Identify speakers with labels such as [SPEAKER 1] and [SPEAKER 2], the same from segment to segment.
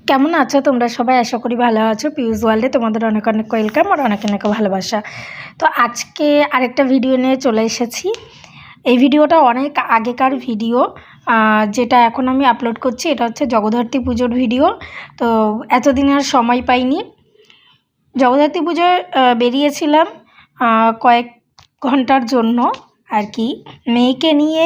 [SPEAKER 1] কেমন আছো তোমরা সবাই? আশা করি ভালো আছো। পিউস ওয়ার্ল্ডে তোমাদের অনেক অনেক ওয়েলকাম আর অনেক অনেক ভালোবাসা। তো আজকে আরেকটা ভিডিও নিয়ে চলে এসেছি। এই ভিডিওটা অনেক আগেকার ভিডিও, যেটা এখন আমি আপলোড করছি। এটা হচ্ছে জগদ্ধাত্রী পুজোর ভিডিও। তো এতদিন আর সময় পাইনি। জগদ্ধাত্রী পুজোয় বেরিয়েছিলাম কয়েক ঘন্টার জন্য আর কি। মেয়েকে নিয়ে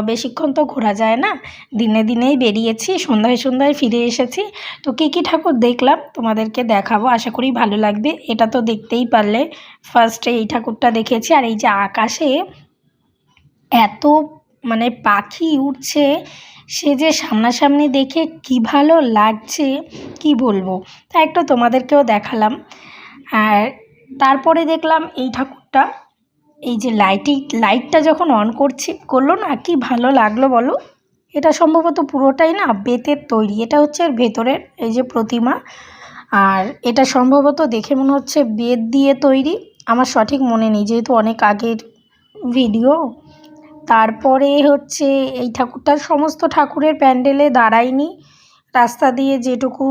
[SPEAKER 1] বেশিক্ষণ তো ঘোরা যায় না, দিনে দিনেই বেরিয়েছি, সন্ধ্যায় সন্ধ্যায় ফিরে এসেছি। তো কী কী ঠাকুর দেখলাম তোমাদেরকে দেখাবো, আশা করি ভালো লাগবে। এটা তো দেখতেই পারলে, ফার্স্টে এই ঠাকুরটা দেখেছি। আর এই যে আকাশে এত মানে পাখি উড়ছে, সে যে সামনাসামনি দেখে কি ভালো লাগছে কি বলবো। তাই একটু তোমাদেরকেও দেখালাম। আর তারপরে দেখলাম এই ঠাকুরটা, এই যে লাইটটা যখন অন করলো না, কি ভালো লাগলো বলো। এটা সম্ভবত পুরোটাই না বেতের তৈরি। এটা হচ্ছে এর ভেতরের এই যে প্রতিমা, আর এটা সম্ভবত দেখে মনে হচ্ছে বেত দিয়ে তৈরি। আমার সঠিক মনে নেই, যেহেতু অনেক আগের ভিডিও। তারপরে হচ্ছে এই ঠাকুরটা সমস্ত ঠাকুরের প্যান্ডেলে দাঁড়ায়নি, রাস্তা দিয়ে যেটুকু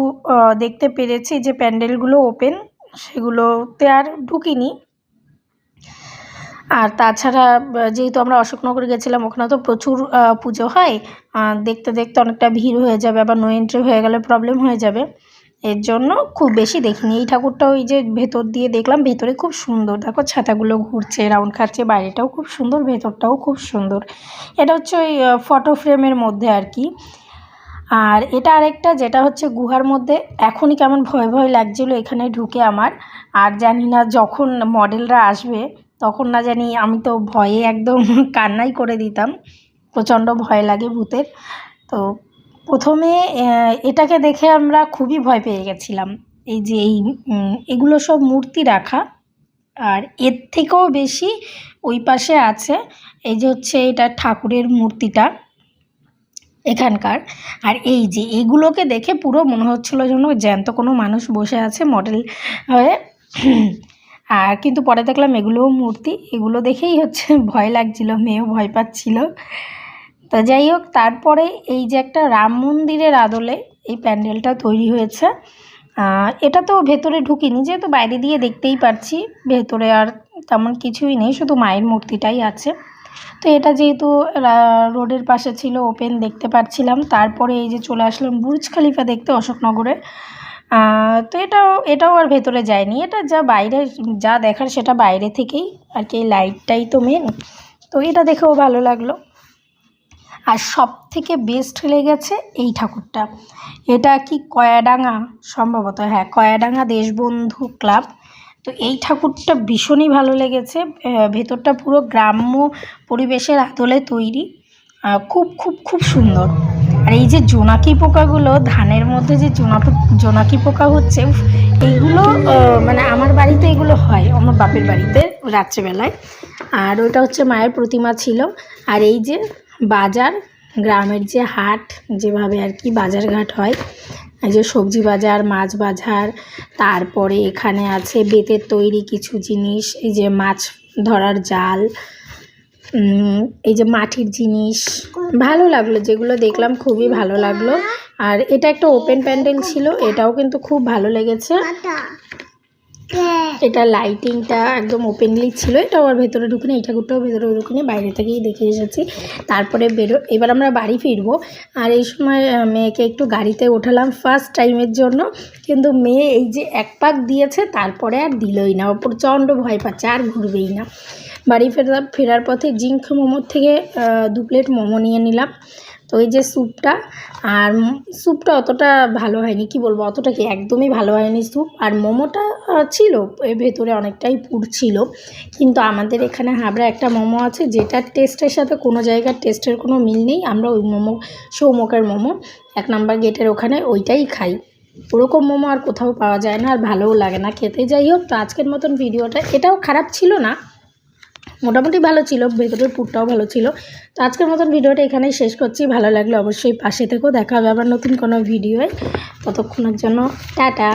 [SPEAKER 1] দেখতে পেরেছি যে প্যান্ডেলগুলো ওপেন, সেগুলোতে আর ঢুকিনি। আর তাছাড়া যেহেতু আমরা অশোকনগর গেছিলাম, ওখানে তো প্রচুর পুজো হয়, দেখতে দেখতে অনেকটা ভিড় হয়ে যাবে, আবার নো এন্ট্রি হয়ে গেলে প্রবলেম হয়ে যাবে। এর জন্য খুব বেশি দেখিনি। এই ঠাকুরটা ওই যে ভেতর দিয়ে দেখলাম, ভেতরে খুব সুন্দর, দেখো ছাতাগুলো ঘুরছে, রাউন্ড খাচ্ছে, বাইরেটাও খুব সুন্দর, ভেতরটাও খুব সুন্দর। এটা হচ্ছে ওই ফটো ফ্রেমের মধ্যে আর কি। আর এটা আরেকটা, যেটা হচ্ছে গুহার মধ্যে। এখনই কেমন ভয় ভয় লাগছিলো এখানে ঢুকে আমার। আর জানি না যখন মডেলরা আসবে তখন না জানি, আমি তো ভয়ে একদম কান্নাই করে দিতাম, প্রচণ্ড ভয় লাগে ভূতের। তো প্রথমে এটাকে দেখে আমরা খুবই ভয় পেয়ে গেছিলাম। এই যে এগুলো সব মূর্তি রাখা, আর এর থেকেও বেশি ওই পাশে আছে এই যে হচ্ছে এটা ঠাকুরের মূর্তিটা এখানকার। আর এই যে এগুলোকে দেখে পুরো মনে হচ্ছিলো যেন জ্যান্ত কোনো মানুষ বসে আছে মডেল হয়ে। আর কিন্তু পরে দেখলাম এগুলোও মূর্তি। এগুলো দেখেই হচ্ছে ভয় লাগছিল, মেয়েও ভয় পাচ্ছিল। তো যাই হোক, তারপরে এই যে একটা রাম মন্দিরের আদলে এই প্যান্ডেলটা তৈরি হয়েছে। এটা তো ভেতরে ঢুকিনি, যেহেতু বাইরে দিয়ে দেখতেই পাচ্ছি, ভেতরে আর তেমন কিছুই নেই, শুধু মায়ের মূর্তিটাই আছে। তো এটা যেহেতু রোডের পাশে ছিল, ওপেন দেখতে পাচ্ছিলাম। তারপরে এই যে চলে আসলাম বুর্জ খলিফা দেখতে অশোকনগরে। তো এটাও আর ভেতরে যায়নি, এটা যা বাইরে যা দেখার সেটা বাইরে থেকেই আর কি। লাইটটাই তো মেন, তো এটা দেখেও ভালো লাগলো। আর সব থেকে বেস্ট লেগেছে এই ঠাকুরটা। এটা কি কয়াডাঙ্গা, সম্ভবত হ্যাঁ, কয়াডাঙ্গা দেশবন্ধু ক্লাব। তো এই ঠাকুরটা ভীষণই ভালো লেগেছে। ভেতরটা পুরো গ্রাম্য পরিবেশের আদলে তৈরি, খুব খুব খুব সুন্দর। আর এই যে জোনাকি পোকাগুলো, ধানের মধ্যে যে জোনাকি পোকা হচ্ছে, এইগুলো মানে আমার বাড়িতে এগুলো হয়, আমার বাপের বাড়িতে রাত্রেবেলায়। আর ওটা হচ্ছে মায়ের প্রতিমা ছিল। আর এই যে বাজার, গ্রামের যে হাট যেভাবে আর কি বাজার ঘাট হয়, এই যে সবজি বাজার, মাছ বাজার, তারপরে এখানে আছে বেতের তৈরি কিছু জিনিস, এই যে মাছ ধরার জাল, এই যে মাটির জিনিস, ভালো লাগলো যেগুলো দেখলাম, খুবই ভালো লাগলো। আর এটা একটা ওপেন প্যান্ডেল ছিল, এটাও কিন্তু খুব ভালো লেগেছে। এটা লাইটিংটা একদম ওপেনলি ছিল, এটাও আর ভেতরে ঢুকিনি, এই ঠাকুরটাও ভেতরে ঢুকিনি, বাইরে থেকেই দেখে এসেছি। তারপরে এবার আমরা বাড়ি ফিরবো। আর এই সময় মেয়েকে একটু গাড়িতে ওঠালাম ফার্স্ট টাইমের জন্য, কিন্তু মেয়ে এই যে এক পাক দিয়েছে, তারপরে আর দিলই না, ও প্রচণ্ড ভয় পাচ্ছে, আর ঘুরবেই না। বাড়ি ফেরার পথে জিঙ্ক মোমোর থেকে 2 প্লেট মোমো নিয়ে নিলাম। তো এই যে স্যুপটা, আর স্যুপটা অতটা ভালো হয়নি, কি বলবো, অতটা কি একদমই ভালো হয়নি স্যুপ। আর মোমোটা ছিল এর ভেতরে অনেকটাই পুর ছিল, কিন্তু আমাদের এখানে হাবড়া একটা মোমো আছে যেটার টেস্টের সাথে কোনো জায়গার টেস্টের কোনো মিল নেই। আমরা ওই মোমো, সৌমুখের মোমো 1 নম্বর গেটের ওখানে, ওইটাই খাই। ওরকম মোমো আর কোথাও পাওয়া যায় না, আর ভালোও লাগে না খেতে। যাই হোক, তো আজকের মতন ভিডিওটা, এটাও খারাপ ছিল না, মোটামুটি ভালো ছিল, ভেতরের পুরটাও ভালো ছিল। তো আজকের মতন ভিডিওটা এখানেই শেষ করছি। ভালো লাগলে অবশ্যই পাশে থেকেও, দেখা হবে আবার নতুন কোনো ভিডিওয়। ততক্ষণের জন্য টাটা।